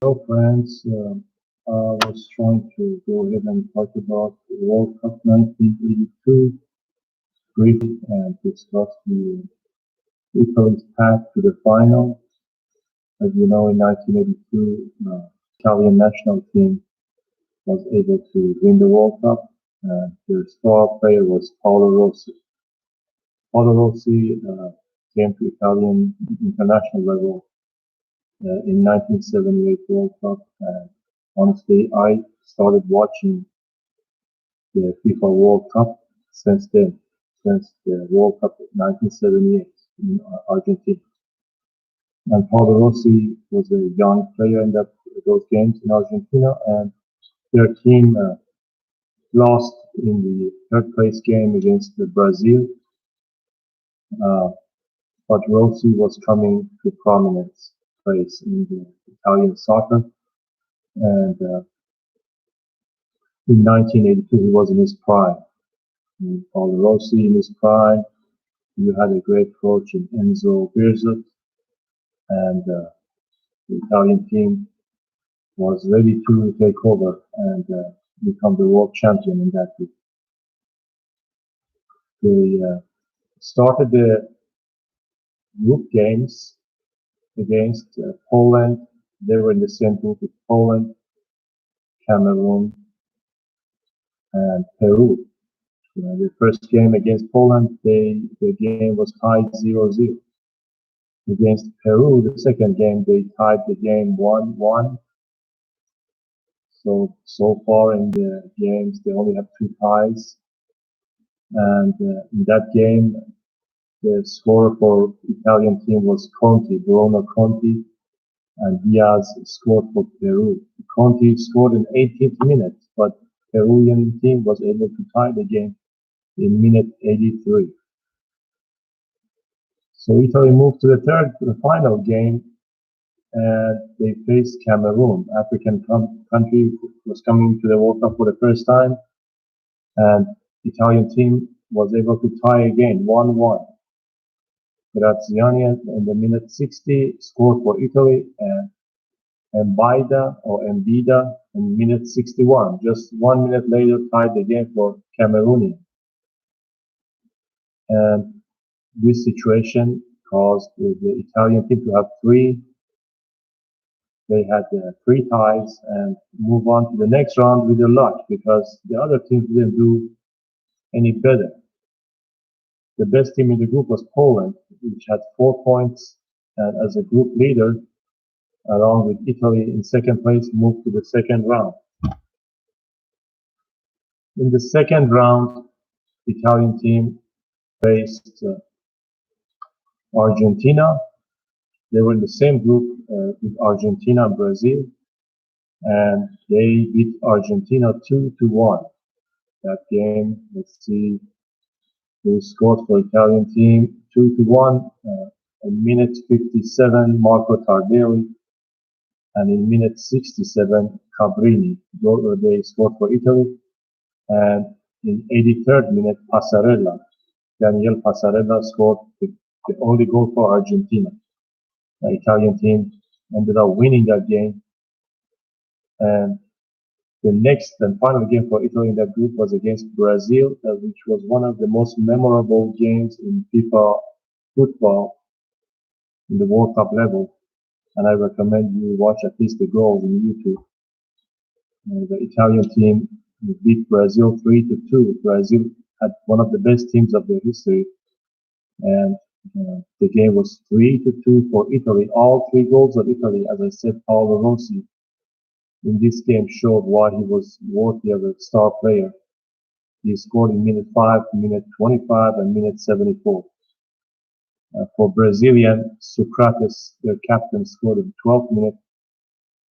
Hello, friends. I was trying to go ahead and talk about the World Cup 1982 briefly and discuss the Italy's path to the final. As you know, in 1982, Italian national team was able to win the World Cup. Their star player was Paolo Rossi. Paolo Rossi came to Italian international level in 1978 World Cup. And honestly, I started watching the FIFA World Cup since then, since the World Cup of 1978 in Argentina. And Paulo Rossi was a young player in those games in Argentina, and their team lost in the third place game against Brazil. Uh, but Rossi was coming to prominence place in the Italian soccer, and in 1982 he was in his prime. And Paulo Rossi in his prime. You had a great coach in Enzo Bearzot, and the Italian team was ready to take over and become the world champion in that group. They started the group games against Poland. They were in the same group with Poland, Cameroon, and Peru. The first game against Poland, the game was tied 0-0. Against Peru, the second game, they tied the game 1-1. So far in the games, they only have two ties. And in that game, the scorer for Italian team was Conti, Bruno Conti, and Diaz scored for Peru. Conti scored in 18th minute, but Peruvian team was able to tie the game in minute 83. So Italy moved to the final game, and they faced Cameroon. African country was coming to the World Cup for the first time, and Italian team was able to tie again, 1-1. Graziani in the minute 60 scored for Italy, and Mbida in minute 61. Just 1 minute later, tied the game for Cameroonian. And this situation caused the Italian team to have three. They had three ties and move on to the next round with a luck because the other teams didn't do any better. The best team in the group was Poland, which had 4 points, and as a group leader, along with Italy in second place, moved to the second round. In the second round, the Italian team faced Argentina. They were in the same group with Argentina and Brazil, and they beat Argentina 2-1. That game, let's see who scored for Italian team, 2-1. In minute 57, Marco Tardelli, and in minute 67, Cabrini. They scored for Italy, and in 83rd minute, Daniel Passarella scored the only goal for Argentina. The Italian team ended up winning that game, and the next and final game for Italy in that group was against Brazil, which was one of the most memorable games in FIFA football in the World Cup level. And I recommend you watch at least the goals on YouTube. The Italian team beat Brazil 3-2. Brazil had one of the best teams of their history, and the game was 3-2 for Italy. All three goals of Italy, as I said, Paolo Rossi in this game showed why he was worthy of a star player. He scored in minute 5, minute 25, and minute 74. For Brazilian, Socrates, their captain, scored in 12th minute,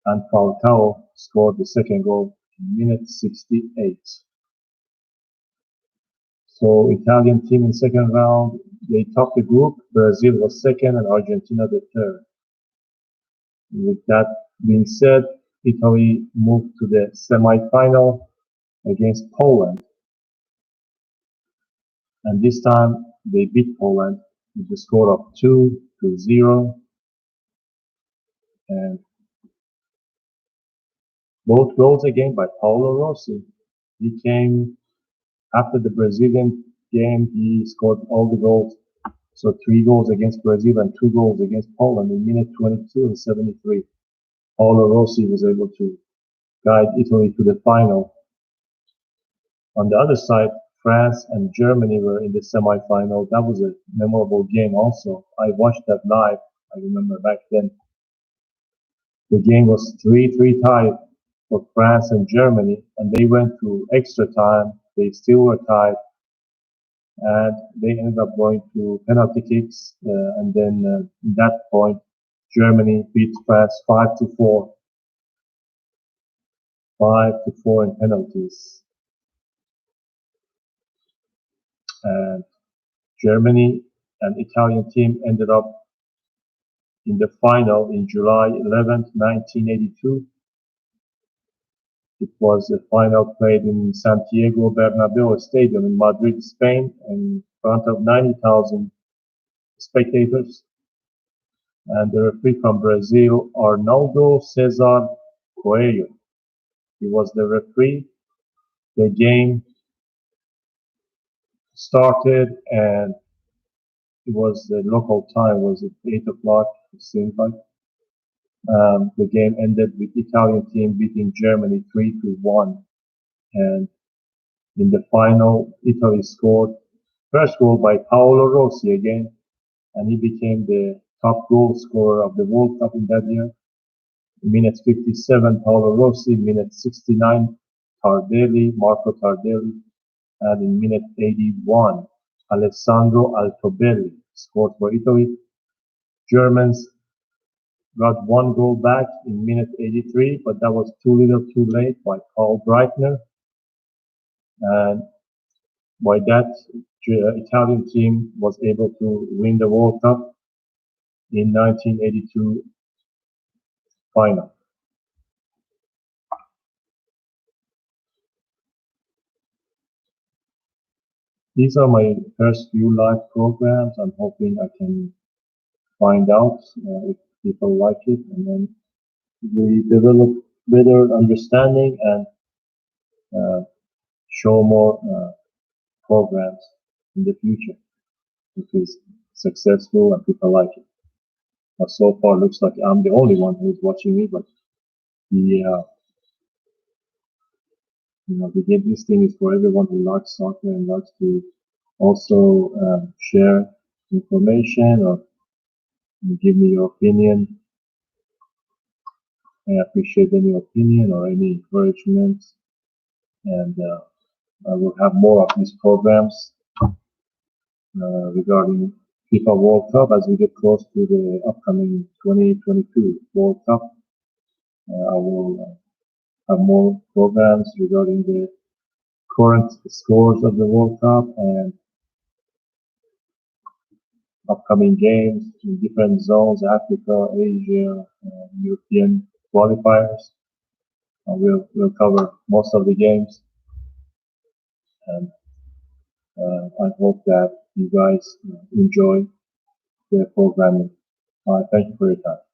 and Falcao scored the second goal in minute 68. So Italian team in second round, they topped the group. Brazil was second and Argentina the third. With that being said, Italy moved to the semi-final against Poland. And this time they beat Poland with a score of 2-0. And Both goals again by Paulo Rossi. He came after the Brazilian game. He scored all the goals. So 3 goals against Brazil and 2 goals against Poland in minute 22 and 73. Paulo Rossi was able to guide Italy to the final. On the other side, France and Germany were in the semi-final. That was a memorable game also. I watched that live. I remember back then. The game was 3-3 tied for France and Germany, and they went to extra time. They still were tied, and they ended up going to penalty kicks. And then at that point, Germany beat France 5-4, 5-4 in penalties. And Germany and Italian team ended up in the final in July 11th, 1982. It was a final played in Santiago Bernabeu Stadium in Madrid, Spain, in front of 90,000 spectators. And the referee from Brazil, Arnaldo Cesar Coelho. He was the referee. The game started, and it was the local time was at 8 o'clock, it seemed like. The game ended with Italian team beating Germany 3-1. And in the final, Italy scored first goal by Paolo Rossi again, and he became the top goal scorer of the World Cup in that year. In minute 57, Paolo Rossi. Minute 69, Marco Tardelli. And in minute 81, Alessandro Altobelli scored for Italy. Germans got 1 goal back in minute 83, but that was too little too late by Paul Breitner. And by that, Italian team was able to win the World Cup in 1982 final. These are my first few live programs. I'm hoping I can find out if people like it, and then we develop better understanding and show more programs in the future if it's successful and people like it. But so far, looks like I'm the only one who's watching me, but the this thing is for everyone who likes soccer and likes to also share information or give me your opinion. I appreciate any opinion or any encouragement, and I will have more of these programs regarding FIFA World Cup as we get close to the upcoming 2022 World Cup. I will have more programs regarding the current scores of the World Cup and upcoming games in different zones, Africa, Asia, European qualifiers. We'll cover most of the games, and I hope that you guys enjoy the programming. Thank you for your time.